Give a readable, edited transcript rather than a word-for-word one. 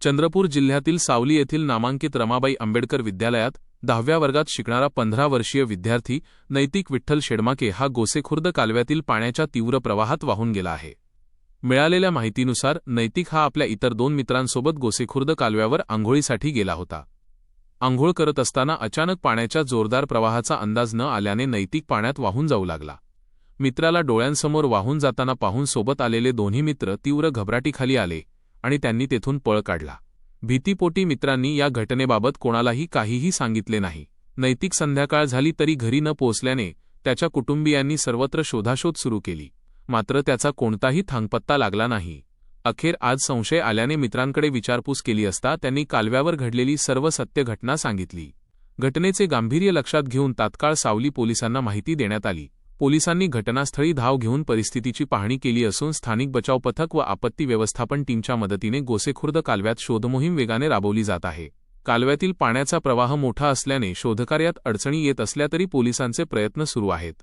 चंद्रपूर जिल्ह्यातील सावली येथील नामांकित रमाबाई आंबेडकर विद्यालयात 10व्या वर्गात शिकणारा 15 वर्षीय विद्यार्थी नैतिक विठ्ठल शेडमाके हा गोसेखुर्द कालव्यातील पाण्याच्या तीव्र प्रवाहात वाहून गेला आहे। मिळालेल्या माहितीनुसार नैतिक हा आपल्या इतर 2 मित्रांसोबत गोसेखुर्द कालव्यावर आंघोळीसाठी गेला होता। आंघोळ करत असताना अचानक पाण्याच्या जोरदार प्रवाहाचा अंदाज न आल्याने नैतिक पाण्यात वाहून जाऊ लागला। मित्राला डोळ्यांसमोर वाहून जाताना पाहून सोबत आलेले दोन्ही मित्र तीव्र घबराटीखाली आले आणि त्यांनी तेथून पळ काढला। भीतीपोटी मित्रांनी या घटनेबाबत कोणालाही काहीही सांगितले नाही। नैतिक संध्याकाळ झाली तरी घरी न पोहोचल्याने त्याच्या कुटुंबियांनी सर्वत्र शोधाशोध सुरू केली, मात्र त्याचा कोणताही थांगपत्ता लागला नाही। अखेर आज संशय आल्याने मित्रांकडे विचारपूस केली असता त्यांनी कालव्यावर घडलेली सर्व सत्य घटना सांगितली। घटनेचे गांभीर्य लक्षात घेऊन तात्काळ सावली पोलिसांना माहिती देण्यात आली। पोलिसांनी घटनास्थळी धाव घेऊन परिस्थितीची पाहणी केली असून स्थानिक बचाव पथक व आपत्ती व्यवस्थापन टीमच्या मदतीने गोसेखुर्द कालव्यात शोधमोहीम वेगाने राबवली जात आहे। कालव्यातील पाण्याचा प्रवाह मोठा असल्याने शोधकार्यात अडचणी येत असल्या तरी पोलिसांचे प्रयत्न सुरू आहेत।